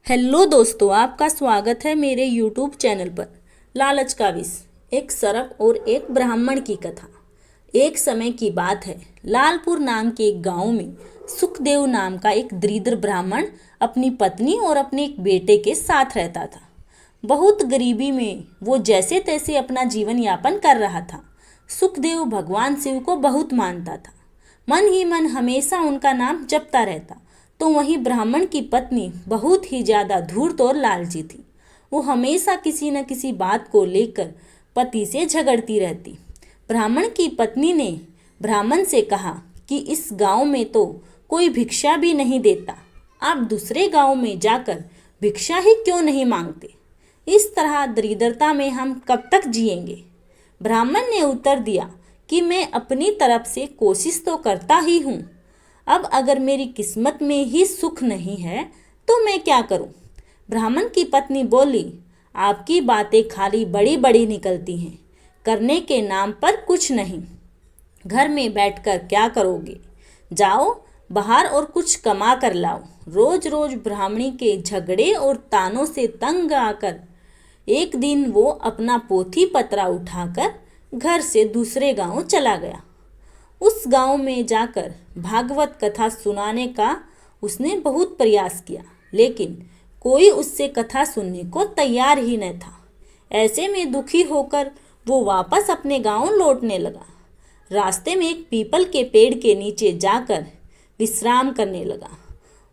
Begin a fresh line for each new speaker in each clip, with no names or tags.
Hello दोस्तों, आपका स्वागत है मेरे YouTube चैनल पर। लालच का विष, एक सर्प और एक ब्राह्मण की कथा। एक समय की बात है, लालपुर नाम के एक गांव में सुखदेव नाम का एक दरिद्र ब्राह्मण अपनी पत्नी और अपने एक बेटे के साथ रहता था। बहुत गरीबी में वो जैसे तैसे अपना जीवन यापन कर रहा था। सुखदेव भगवान शिव को बहुत मानता था, मन ही मन हमेशा उनका नाम जपता रहता। तो वहीं ब्राह्मण की पत्नी बहुत ही ज़्यादा धूर्त और लालची थी। वो हमेशा किसी न किसी बात को लेकर पति से झगड़ती रहती। ब्राह्मण की पत्नी ने ब्राह्मण से कहा कि इस गांव में तो कोई भिक्षा भी नहीं देता, आप दूसरे गांव में जाकर भिक्षा ही क्यों नहीं मांगते। इस तरह दरिद्रता में हम कब तक जिएंगे। ब्राह्मण ने उत्तर दिया कि मैं अपनी तरफ से कोशिश तो करता ही हूँ, अब अगर मेरी किस्मत में ही सुख नहीं है तो मैं क्या करूं। ब्राह्मण की पत्नी बोली, आपकी बातें खाली बड़ी बड़ी निकलती हैं, करने के नाम पर कुछ नहीं। घर में बैठकर क्या करोगे, जाओ बाहर और कुछ कमा कर लाओ। रोज रोज ब्राह्मणी के झगड़े और तानों से तंग आकर एक दिन वो अपना पोथी पत्रा उठाकर घर से दूसरे गांव चला गया। उस गांव में जाकर भागवत कथा सुनाने का उसने बहुत प्रयास किया, लेकिन कोई उससे कथा सुनने को तैयार ही न था। ऐसे में दुखी होकर वो वापस अपने गांव लौटने लगा। रास्ते में एक पीपल के पेड़ के नीचे जाकर विश्राम करने लगा।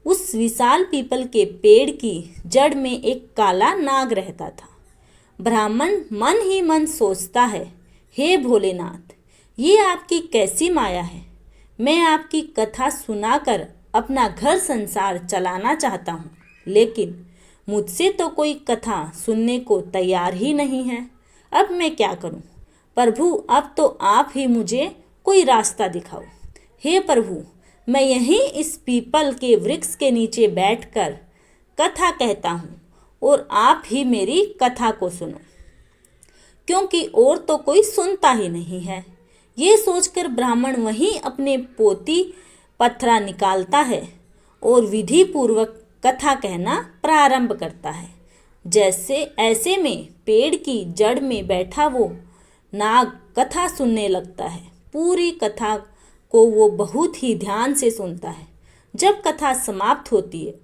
उस विशाल पीपल के पेड़ की जड़ में एक काला नाग रहता था। ब्राह्मण मन ही मन सोचता है, हे भोलेनाथ, ये आपकी कैसी माया है। मैं आपकी कथा सुनाकर अपना घर संसार चलाना चाहता हूँ, लेकिन मुझसे तो कोई कथा सुनने को तैयार ही नहीं है। अब मैं क्या करूँ। प्रभु, अब तो आप ही मुझे कोई रास्ता दिखाओ। हे प्रभु, मैं यहीं इस पीपल के वृक्ष के नीचे बैठकर कथा कहता हूँ और आप ही मेरी कथा को सुनो, क्योंकि और तो कोई सुनता ही नहीं है। ये सोचकर ब्राह्मण वहीं अपने पोथी पत्रा निकालता है और विधि पूर्वक कथा कहना प्रारंभ करता है। जैसे ऐसे में पेड़ की जड़ में बैठा वो नाग कथा सुनने लगता है। पूरी कथा को वो बहुत ही ध्यान से सुनता है। जब कथा समाप्त होती है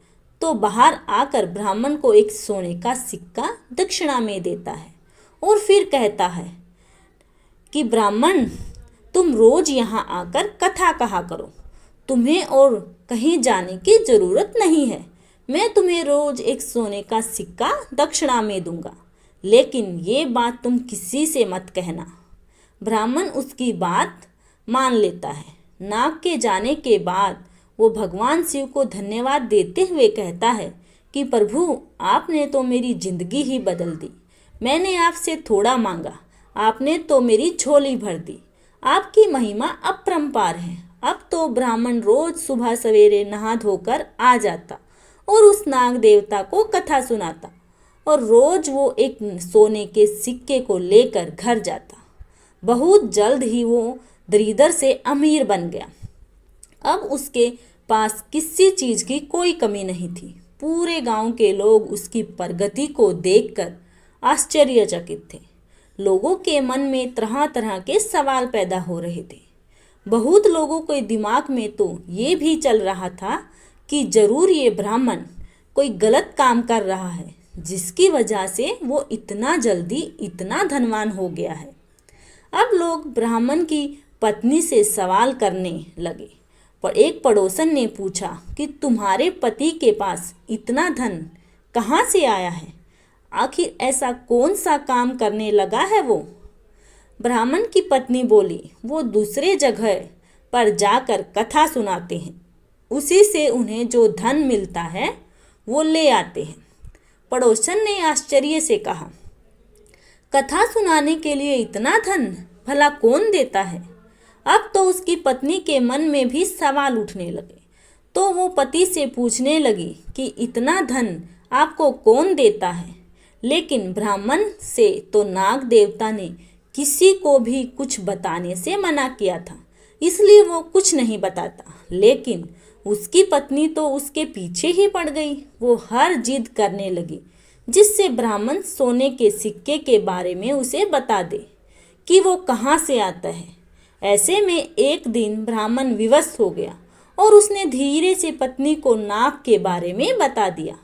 तो बाहर आकर ब्राह्मण को एक सोने का सिक्का दक्षिणा में देता है और फिर कहता है कि ब्राह्मण, तुम रोज यहाँ आकर कथा कहा करो, तुम्हें और कहीं जाने की जरूरत नहीं है। मैं तुम्हें रोज एक सोने का सिक्का दक्षिणा में दूंगा, लेकिन ये बात तुम किसी से मत कहना। ब्राह्मण उसकी बात मान लेता है। नाग के जाने के बाद वो भगवान शिव को धन्यवाद देते हुए कहता है कि प्रभु, आपने तो मेरी जिंदगी ही बदल दी। मैंने आपसे थोड़ा मांगा, आपने तो मेरी झोली भर दी। आपकी महिमा अपरंपार है। अब तो ब्राह्मण रोज सुबह सवेरे नहा धोकर आ जाता और उस नाग देवता को कथा सुनाता और रोज वो एक सोने के सिक्के को लेकर घर जाता। बहुत जल्द ही वो दरिद्र से अमीर बन गया। अब उसके पास किसी चीज की कोई कमी नहीं थी। पूरे गांव के लोग उसकी प्रगति को देखकर आश्चर्यचकित थे। लोगों के मन में तरह तरह के सवाल पैदा हो रहे थे। बहुत लोगों के दिमाग में तो ये भी चल रहा था कि जरूर ये ब्राह्मण कोई गलत काम कर रहा है, जिसकी वजह से वो इतना जल्दी इतना धनवान हो गया है। अब लोग ब्राह्मण की पत्नी से सवाल करने लगे। पर एक पड़ोसन ने पूछा कि तुम्हारे पति के पास इतना धन कहाँ से आया है, आखिर ऐसा कौन सा काम करने लगा है वो। ब्राह्मण की पत्नी बोली, वो दूसरे जगह पर जाकर कथा सुनाते हैं, उसी से उन्हें जो धन मिलता है वो ले आते हैं। पड़ोसन ने आश्चर्य से कहा, कथा सुनाने के लिए इतना धन भला कौन देता है। अब तो उसकी पत्नी के मन में भी सवाल उठने लगे। तो वो पति से पूछने लगी कि इतना धन आपको कौन देता है। लेकिन ब्राह्मण से तो नाग देवता ने किसी को भी कुछ बताने से मना किया था, इसलिए वो कुछ नहीं बताता। लेकिन उसकी पत्नी तो उसके पीछे ही पड़ गई। वो हर जिद करने लगी जिससे ब्राह्मण सोने के सिक्के के बारे में उसे बता दे कि वो कहाँ से आता है। ऐसे में एक दिन ब्राह्मण विवश हो गया और उसने धीरे से पत्नी को नाग के बारे में बता दिया।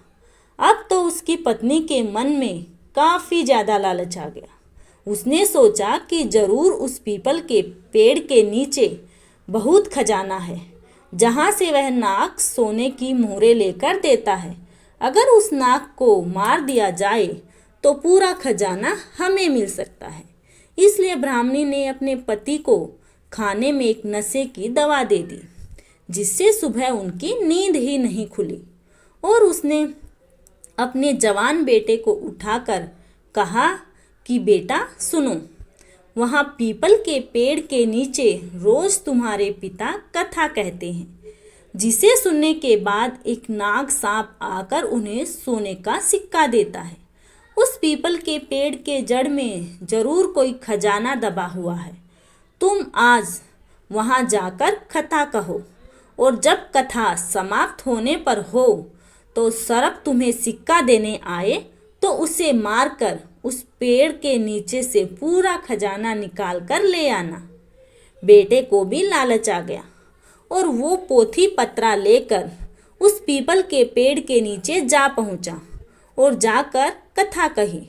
अब तो उसकी पत्नी के मन में काफ़ी ज़्यादा लालच आ गया। उसने सोचा कि जरूर उस पीपल के पेड़ के नीचे बहुत खजाना है जहाँ से वह नाग सोने की मोहरें लेकर देता है। अगर उस नाग को मार दिया जाए तो पूरा खजाना हमें मिल सकता है। इसलिए ब्राह्मणी ने अपने पति को खाने में एक नशे की दवा दे दी जिससे सुबह उनकी नींद ही नहीं खुली। और उसने अपने जवान बेटे को उठाकर कहा कि बेटा सुनो, वहाँ पीपल के पेड़ के नीचे रोज तुम्हारे पिता कथा कहते हैं जिसे सुनने के बाद एक नाग सांप आकर उन्हें सोने का सिक्का देता है। उस पीपल के पेड़ के जड़ में जरूर कोई खजाना दबा हुआ है। तुम आज वहाँ जाकर कथा कहो और जब कथा समाप्त होने पर हो तो सर्प तुम्हें सिक्का देने आए तो उसे मारकर उस पेड़ के नीचे से पूरा खजाना निकाल कर ले आना। बेटे को भी लालच आ गया और वो पोथी पत्रा लेकर उस पीपल के पेड़ के नीचे जा पहुंचा और जाकर कथा कही।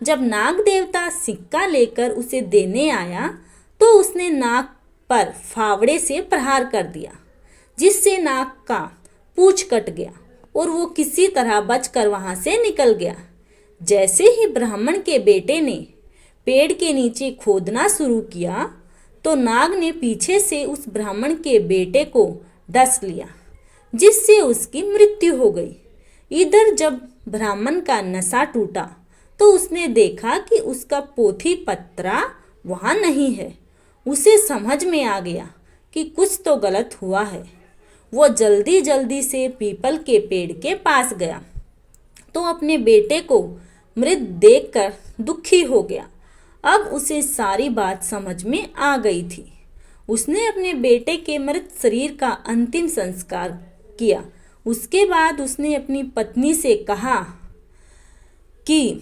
जब नाग देवता सिक्का लेकर उसे देने आया तो उसने नाग पर फावड़े से प्रहार कर दिया जिससे नाग का पूंछ कट गया और वो किसी तरह बचकर वहां से निकल गया। जैसे ही ब्राह्मण के बेटे ने पेड़ के नीचे खोदना शुरू किया तो नाग ने पीछे से उस ब्राह्मण के बेटे को डस लिया जिससे उसकी मृत्यु हो गई। इधर जब ब्राह्मण का नशा टूटा तो उसने देखा कि उसका पोथी पत्रा वहाँ नहीं है। उसे समझ में आ गया कि कुछ तो गलत हुआ है। वो जल्दी जल्दी से पीपल के पेड़ के पास गया तो अपने बेटे को मृत देखकर दुखी हो गया। अब उसे सारी बात समझ में आ गई थी। उसने अपने बेटे के मृत शरीर का अंतिम संस्कार किया। उसके बाद उसने अपनी पत्नी से कहा कि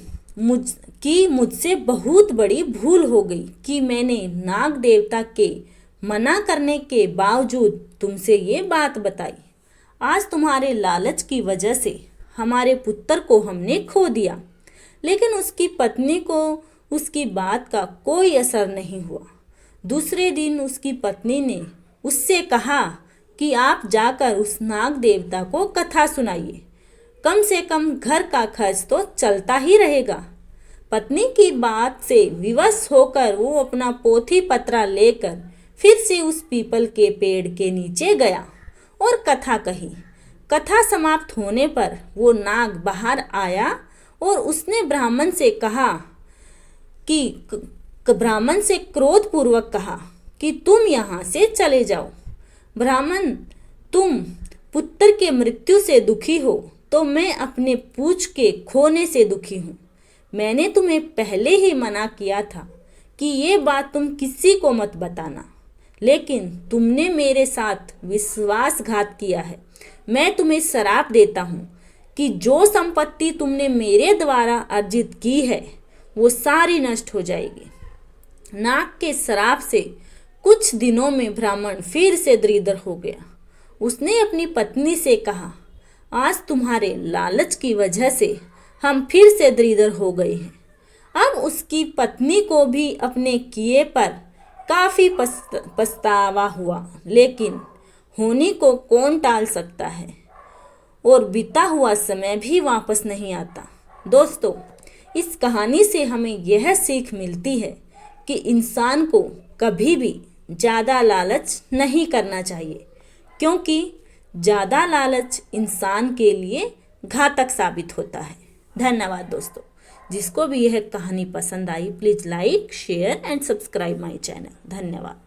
मुझसे बहुत बड़ी भूल हो गई कि मैंने नाग देवता के मना करने के बावजूद तुमसे ये बात बताई। आज तुम्हारे लालच की वजह से हमारे पुत्र को हमने खो दिया। लेकिन उसकी पत्नी को उसकी बात का कोई असर नहीं हुआ। दूसरे दिन उसकी पत्नी ने उससे कहा कि आप जाकर उस नाग देवता को कथा सुनाइए, कम से कम घर का खर्च तो चलता ही रहेगा। पत्नी की बात से विवश होकर वो अपना पोथी पत्रा लेकर फिर से उस पीपल के पेड़ के नीचे गया और कथा कही। कथा समाप्त होने पर वो नाग बाहर आया और उसने ब्राह्मण से क्रोधपूर्वक कहा कि तुम यहाँ से चले जाओ। ब्राह्मण, तुम पुत्र के मृत्यु से दुखी हो तो मैं अपने पूंछ के खोने से दुखी हूँ। मैंने तुम्हें पहले ही मना किया था कि ये बात तुम किसी को मत बताना, लेकिन तुमने मेरे साथ विश्वासघात किया है। मैं तुम्हें श्राप देता हूँ कि जो संपत्ति तुमने मेरे द्वारा अर्जित की है वो सारी नष्ट हो जाएगी। नाग के श्राप से कुछ दिनों में ब्राह्मण फिर से दरिद्र हो गया। उसने अपनी पत्नी से कहा, आज तुम्हारे लालच की वजह से हम फिर से दरिद्र हो गए हैं। अब उसकी पत्नी को भी अपने किए पर काफ़ी पछतावा हुआ, लेकिन होनी को कौन टाल सकता है और बीता हुआ समय भी वापस नहीं आता। दोस्तों, इस कहानी से हमें यह सीख मिलती है कि इंसान को कभी भी ज़्यादा लालच नहीं करना चाहिए, क्योंकि ज़्यादा लालच इंसान के लिए घातक साबित होता है। धन्यवाद दोस्तों। जिसको भी यह कहानी पसंद आई, please like, share and subscribe my channel. धन्यवाद।